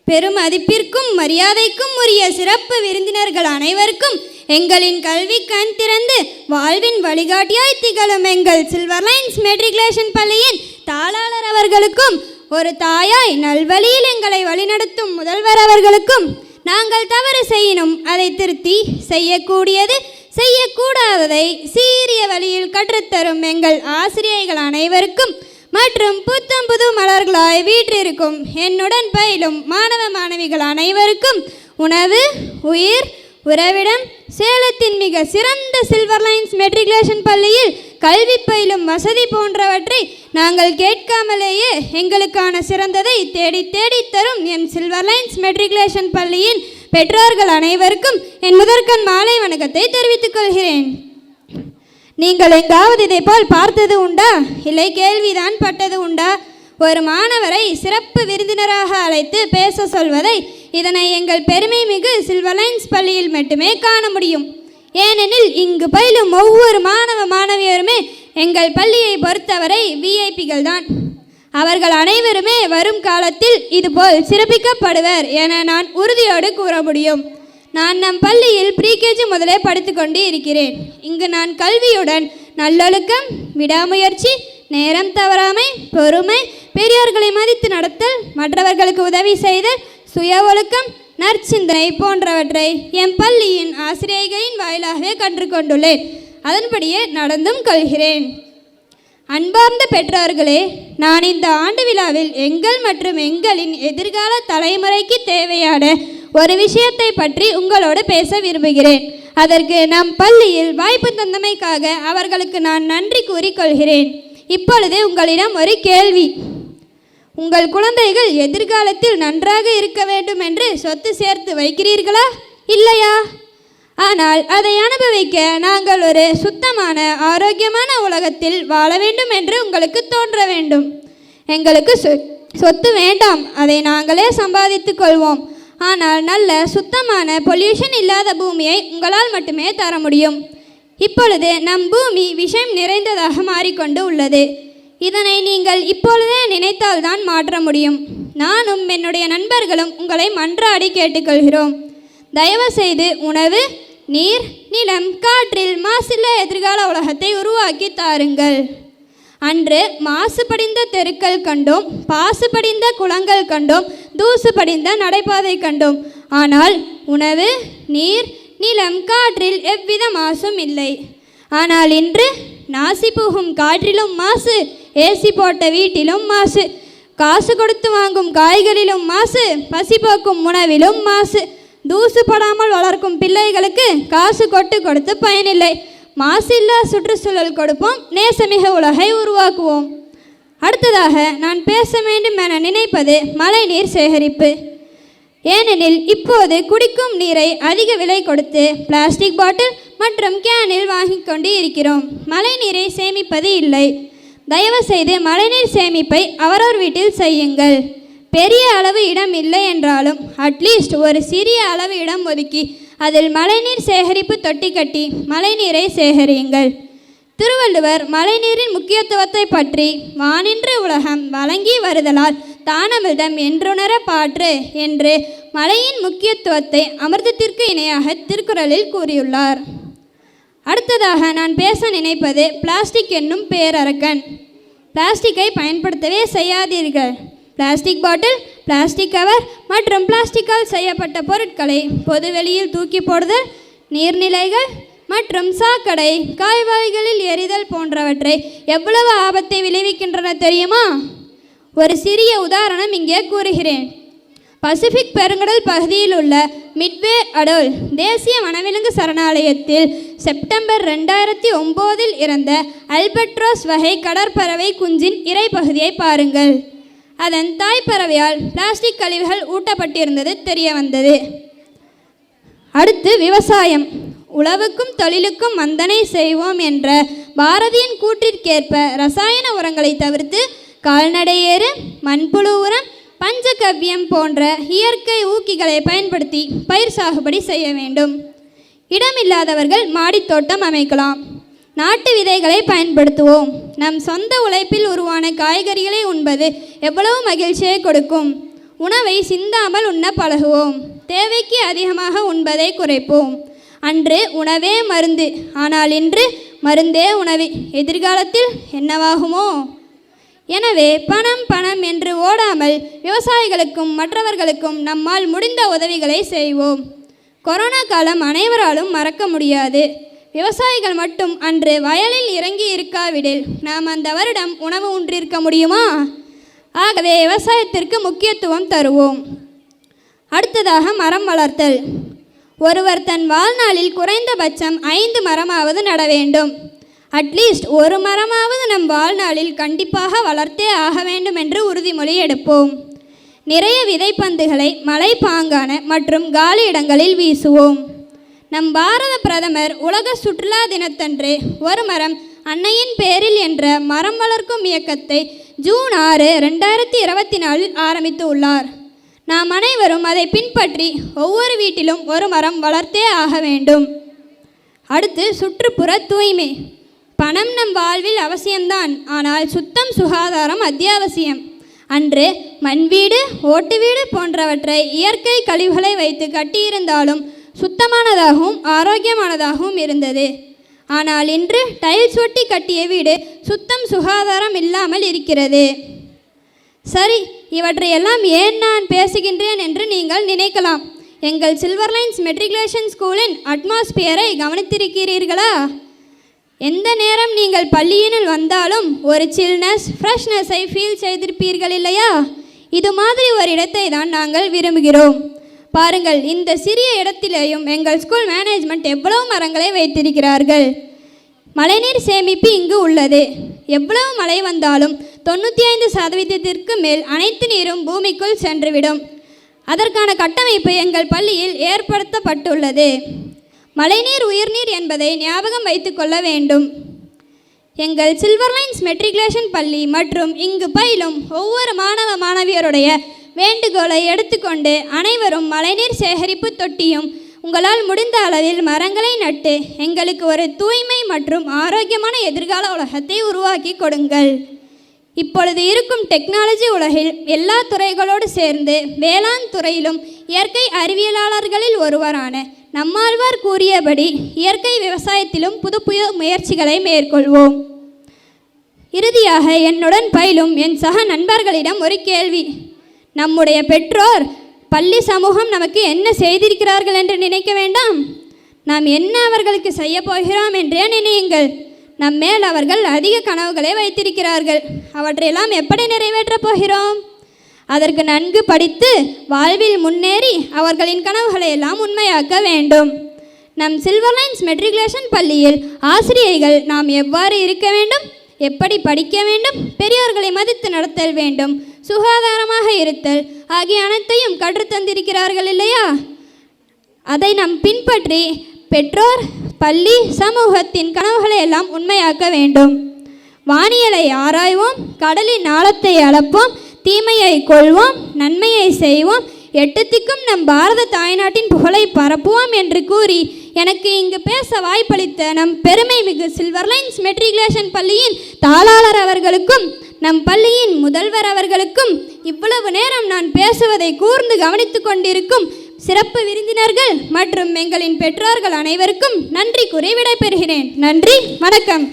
பெரும் மதிப்பிற்கும் மரியாதைக்கும் உரிய சிறப்பு விருந்தினர்கள் அனைவருக்கும் எங்களின் கல்வி கண் திறந்து வாழ்வின் வழிகாட்டியாய் திகழும் எங்கள் சில்வர் லைன்ஸ் மெட்ரிகுலேஷன் பள்ளியின் தாளாளர் அவர்களுக்கும், ஒரு தாயாய் நல்வழியில் எங்களை வழிநடத்தும் முதல்வர் அவர்களுக்கும், நாங்கள் தவறு செய்யினும் அதை திருத்தி செய்யக்கூடியது செய்யக்கூடாததை சீரிய வழியில் கற்றுத்தரும் எங்கள் ஆசிரியர்கள் அனைவருக்கும் மற்றும் புத்தம் புது மலர்களாய் வீற்றிருக்கும் என்னுடன் பயிலும் மாணவ மாணவிகள் அனைவருக்கும் உணவு, உயிர், உறவிடம், சேலத்தின் மிக சிறந்த சில்வர் லைன்ஸ் மெட்ரிகுலேஷன் பள்ளியில் கல்வி பயிலும் வசதி போன்றவற்றை நாங்கள் கேட்காமலேயே எங்களுக்கான சிறந்ததை தேடி தேடி தரும் என் சில்வர் லைன்ஸ் மெட்ரிகுலேஷன் பள்ளியின் பெற்றோர்கள் அனைவருக்கும் என் முதற்கண் மாலை வணக்கத்தை தெரிவித்துக் கொள்கிறேன். நீங்கள் எங்காவது இதை போல் பார்த்தது உண்டா? இல்லை கேள்விதான் பட்டது உண்டா? ஒரு மாணவரை சிறப்பு விருந்தினராக அழைத்து பேச சொல்வதை, இதனை எங்கள் பெருமை மிகு சில்வர் லைன்ஸ் பள்ளியில் மட்டுமே காண முடியும். ஏனெனில் இங்கு பயிலும் ஒவ்வொரு மாணவ மாணவியருமே எங்கள் பள்ளியை பொறுத்தவரை விஐபிகள் தான். அவர்கள் அனைவருமே வரும் காலத்தில் இதுபோல் சிறப்பிக்கப்படுவர் என நான் உறுதியோடு கூற முடியும். நான் நம் பள்ளியில் ப்ரீகேஜி முதலே படித்து கொண்டு இருக்கிறேன். இங்கு நான் கல்வியுடன் நல்லொழுக்கம், விடாமுயற்சி, நேரம் தவறாமை, பொறுமை, பெரியோர்களை மதித்து நடத்தல், மற்றவர்களுக்கு உதவி செய்தல், சுய ஒழுக்கம், நற்சிந்தனை போன்றவற்றை என் பள்ளியின் ஆசிரியர்களின் வாயிலாகவே கற்றுக்கொண்டுள்ளேன். அதன்படியே நடந்தும் கொள்கிறேன். அன்பார்ந்த பெற்றோர்களே, நான் இந்த ஆண்டு விழாவில் எங்கள் மற்றும் எங்களின் எதிர்கால தலைமுறைக்கு தேவையான ஒரு விஷயத்தை பற்றி உங்களோடு பேச விரும்புகிறேன். அதற்கு நம் பள்ளியில் வாய்ப்பு தந்தமைக்காக அவர்களுக்கு நான் நன்றி கூறிக்கொள்கிறேன். இப்பொழுது உங்களிடம் ஒரு கேள்வி. உங்கள் குழந்தைகள் எதிர்காலத்தில் நன்றாக இருக்க வேண்டும் என்று சொத்து சேர்த்து வைக்கிறீர்களா, இல்லையா? ஆனால் அதை அனுபவிக்க நாங்கள் ஒரு சுத்தமான ஆரோக்கியமான உலகத்தில் வாழ வேண்டும் என்று உங்களுக்கு தோன்ற வேண்டும். எங்களுக்கு சொத்து வேண்டாம், அதை நாங்களே சம்பாதித்துக் கொள்வோம். ஆனால் நல்ல சுத்தமான பொல்யூஷன் இல்லாத பூமியை உங்களால் மட்டுமே தர முடியும். இப்பொழுது நம் பூமி விஷம் நிறைந்ததாக மாறிக்கொண்டு உள்ளது. இதனை நீங்கள் இப்பொழுதே நினைத்தால்தான் மாற்ற முடியும். நானும் என்னுடைய நண்பர்களும் உங்களை மன்றாடி கேட்டுக்கொள்கிறோம். தயவு செய்து உணவு, நீர், நிலம், காற்றில் மாசில்லா எதிர்கால உலகத்தை உருவாக்கி தாருங்கள். அன்று மாசு படிந்த தெருக்கள் கண்டோம், பாசு படிந்த குளங்கள் கண்டோம், தூசு படிந்த நடைபாதை கண்டோம். ஆனால் உணவு, நீர், நிலம், காற்றில் எவ்வித மாசும் இல்லை. ஆனால் இன்று நாசி போகும் காற்றிலும் மாசு, ஏசி போட்ட வீட்டிலும் மாசு, காசு கொடுத்து வாங்கும் காய்களிலும் மாசு, பசி போக்கும் உணவிலும் மாசு. தூசு படாமல் வளர்க்கும் பிள்ளைகளுக்கு காசு கொடுத்து பயனில்லை. மாசில்லா சுற்றுச்சூழல் கொடுப்போம், நேசமிக உலகை உருவாக்குவோம். அடுத்ததாக நான் பேச வேண்டும் என நினைப்பது மழைநீர் சேகரிப்பு. ஏனெனில் இப்போது குடிக்கும் நீரை அதிக விலை கொடுத்து பிளாஸ்டிக் பாட்டில் மற்றும் கேனில் வாங்கி கொண்டு இருக்கிறோம். மழைநீரை சேமிப்பது இல்லை. தயவு செய்து மழைநீர் சேமிப்பை அவரவர் வீட்டில் செய்யுங்கள். பெரிய அளவு இடம் இல்லை என்றாலும் அட்லீஸ்ட் ஒரு சிறிய அளவு இடம் ஒதுக்கி அதில் மழைநீர் சேகரிப்பு தொட்டி கட்டி மழைநீரை சேகரியுங்கள். திருவள்ளுவர் மழைநீரின் முக்கியத்துவத்தை பற்றி வானின்று உலகம் வழங்கி வருதலால் தானமிர்தம் என்றுணர பாற்று என்று மழையின் முக்கியத்துவத்தை அமிர்தத்திற்கு இணையாக திருக்குறளில் கூறியுள்ளார். அடுத்ததாக நான் பேச நினைப்பது பிளாஸ்டிக் என்னும் பேரரக்கன். பிளாஸ்டிக்கை பயன்படுத்தவே செய்யாதீர்கள். பிளாஸ்டிக் பாட்டில், பிளாஸ்டிக் கவர் மற்றும் பிளாஸ்டிக்கால் செய்யப்பட்ட பொருட்களை பொதுவெளியில் தூக்கி போடுதல், நீர்நிலைகள் மற்றும் சாக்கடை, காய்வாய்களில் எரிதல் போன்றவற்றை எவ்வளவு ஆபத்தை விளைவிக்கின்றன தெரியுமா? ஒரு சிறிய உதாரணம் இங்கே கூறுகிறேன். பசிபிக் பெருங்கடல் பகுதியில் உள்ள மிட்வே அடோல் தேசிய வனவிலங்கு சரணாலயத்தில் செப்டம்பர் 2009 இறந்த அல்பட்ராஸ் வகை கடற்பறவை குஞ்சின் இறைப்பகுதியை பாருங்கள். அதன் தாய்ப்பறவையால் பிளாஸ்டிக் கழிவுகள் ஊட்டப்பட்டிருந்தது தெரிய வந்தது. அடுத்து விவசாயம். உழவுக்கும் தொழிலுக்கும் வந்தனை செய்வோம் என்ற பாரதியின் கூற்றிற்கேற்ப ரசாயன உரங்களை தவிர்த்து கால்நடை ஏறு, மண்புழு உரம், பஞ்சகவ்யம் போன்ற இயற்கை ஊக்கிகளை பயன்படுத்தி பயிர் சாகுபடி செய்ய வேண்டும். இடமில்லாதவர்கள் மாடித்தோட்டம் அமைக்கலாம். நாட்டு விதைகளை பயன்படுத்துவோம். நம் சொந்த உழைப்பில் உருவான காய்கறிகளை உண்பது எவ்வளவு மகிழ்ச்சியை கொடுக்கும். உணவை சிந்தாமல் உண்ண பழகுவோம். தேவைக்கு அதிகமாக உண்பதை குறைப்போம். அன்று உணவே மருந்து, ஆனால் இன்று மருந்தே உணவு. எதிர்காலத்தில் என்னவாகுமோ? எனவே பணம் பணம் என்று ஓடாமல் விவசாயிகளுக்கும் மற்றவர்களுக்கும் நம்மால் முடிந்த உதவிகளை செய்வோம். கொரோனா காலம் அனைவராலும் மறக்க முடியாது. விவசாயிகள் மட்டும் அன்று வயலில் இறங்கி இருக்காவிடில் நாம் அந்த வருடம் உணவு உண்டிருக்க முடியுமா? ஆகவே விவசாயத்திற்கு முக்கியத்துவம் தருவோம். அடுத்ததாக மரம் வளர்த்தல். ஒருவர் தன் வாழ்நாளில் குறைந்தபட்சம் 5 மரமாவது நட வேண்டும். அட்லீஸ்ட் ஒரு மரமாவது நம் வாழ்நாளில் கண்டிப்பாக வளர்த்தே ஆக வேண்டும் என்று உறுதிமொழி எடுப்போம். நிறைய விதைப்பந்துகளை மலைப்பாங்கான மற்றும் காலி இடங்களில் வீசுவோம். நம் பாரத பிரதமர் உலக சுற்றுலா தினத்தன்று ஒரு மரம் அன்னையின் பேரில் என்ற மரம் வளர்க்கும் இயக்கத்தை ஜூன் 6, 2024 ஆரம்பித்து உள்ளார். நாம் அனைவரும் அதை பின்பற்றி ஒவ்வொரு வீட்டிலும் ஒரு மரம் வளர்த்தே ஆக வேண்டும். அடுத்து சுற்றுப்புற தூய்மை. பணம் நம் வாழ்வில் அவசியம்தான், ஆனால் சுத்தம் சுகாதாரம் அத்தியாவசியம். அன்று மண் வீடு, ஓட்டு வீடு போன்றவற்றை இயற்கை கழிவுகளை வைத்து கட்டியிருந்தாலும் சுத்தமானதாகவும் ஆரோக்கியமானதாகவும் இருந்தது. ஆனால் இன்று டைல்ஸ் ஒட்டி கட்டிய வீடு சுத்தம் சுகாதாரம் இல்லாமல் இருக்கிறது. சரி, இவற்றையெல்லாம் ஏன் நான் பேசுகின்றேன் என்று நீங்கள் நினைக்கலாம். எங்கள் சில்வர் லைன்ஸ் மெட்ரிகுலேஷன் ஸ்கூலின் அட்மாஸ்பியரை கவனித்திருக்கிறீர்களா? எந்த நேரம் நீங்கள் பள்ளியினுள் வந்தாலும் ஒரு சில்னஸ், ஃப்ரெஷ்னஸை ஃபீல் செய்திருப்பீர்கள் இல்லையா? இது மாதிரி ஒரு இடத்தை தான் நாங்கள் விரும்புகிறோம். பாருங்கள், இந்த சிறிய இடத்திலேயும் எங்கள் ஸ்கூல் மேனேஜ்மெண்ட் எவ்வளவு மரங்களை வைத்திருக்கிறார்கள். மழைநீர் சேமிப்பு இங்கு உள்ளது. எவ்வளவு மழை வந்தாலும் 95% மேல் அனைத்து நீரும் பூமிக்குள் சென்றுவிடும். அதற்கான கட்டமைப்பு எங்கள் பள்ளியில் ஏற்படுத்தப்பட்டுள்ளது. மழைநீர் உயிர்நீர் என்பதை ஞாபகம் வைத்து கொள்ள வேண்டும். எங்கள் சில்வர் லைன்ஸ் மெட்ரிகுலேஷன் பள்ளி மற்றும் இங்கு பயிலும் ஒவ்வொரு மாணவ மாணவியருடைய வேண்டுகோளை எடுத்துக்கொண்டு அனைவரும் மழைநீர் சேகரிப்பு தொட்டியும் உங்களால் முடிந்த அளவில் மரங்களை நட்டு எங்களுக்கு ஒரு தூய்மை மற்றும் ஆரோக்கியமான எதிர்கால உலகத்தை உருவாக்கி கொடுங்கள். இப்பொழுது இருக்கும் டெக்னாலஜி உலகில் எல்லா துறைகளோடு சேர்ந்து வேளாண் துறையிலும் இயற்கை அறிவியலாளர்களில் ஒருவரான நம்மாழ்வார் கூறியபடி இயற்கை விவசாயத்திலும் புது முயற்சிகளை மேற்கொள்வோம். இறுதியாக என்னுடன் பயிலும் என் சக நண்பர்களிடம் ஒரு கேள்வி. நம்முடைய பெற்றோர், பள்ளி சமூகம் நமக்கு என்ன செய்திருக்கிறார்கள் என்று நினைக்க வேண்டாம். நாம் என்ன அவர்களுக்கு செய்ய போகிறோம் என்றே நினையுங்கள். நம்மேல் அவர்கள் அதிக கனவுகளை வைத்திருக்கிறார்கள். அவற்றையெல்லாம் எப்படி நிறைவேற்றப் போகிறோம்? அதற்கு நன்கு படித்து வாழ்வில் முன்னேறி அவர்களின் கனவுகளை எல்லாம் உண்மையாக்க வேண்டும். நம் சில்வர் லைன்ஸ் மெட்ரிகுலேஷன் பள்ளியில் ஆசிரியர்கள் நாம் எவ்வாறு இருக்க வேண்டும், எப்படி படிக்க வேண்டும், பெரியோர்களை மதித்து நடத்தல் வேண்டும், சுகாதாரமாக இருத்தல் ஆகிய அனைத்தையும் கற்றுத்தந்திருக்கிறார்கள் இல்லையா? அதை நாம் பின்பற்றி பெற்றோர், பள்ளி, சமூகத்தின் கனவுகளை எல்லாம் உண்மையாக்க வேண்டும். வானியலை ஆராய்வோம், கடலின் ஆழத்தை அளப்போம், தீமையை கொள்வோம், நன்மையை செய்வோம், எட்டுத்திக்கும் நம் பாரத தாய்நாட்டின் புகழை பரப்புவோம் என்று கூறி எனக்கு இங்கு பேச வாய்ப்பளித்த நம் பெருமை மிகு சில்வர் லைன்ஸ் மெட்ரிகுலேஷன் பள்ளியின் தாளாளர் அவர்களுக்கும் நம் பள்ளியின் முதல்வர் அவர்களுக்கும் இவ்வளவு நேரம் நான் பேசுவதை கூர்ந்து கவனித்து கொண்டிருக்கும் சிறப்பு விருந்தினர்கள் மற்றும் எங்களின் பெற்றோர்கள் அனைவருக்கும் நன்றி கூறி விடைபெறுகிறேன். நன்றி, வணக்கம்.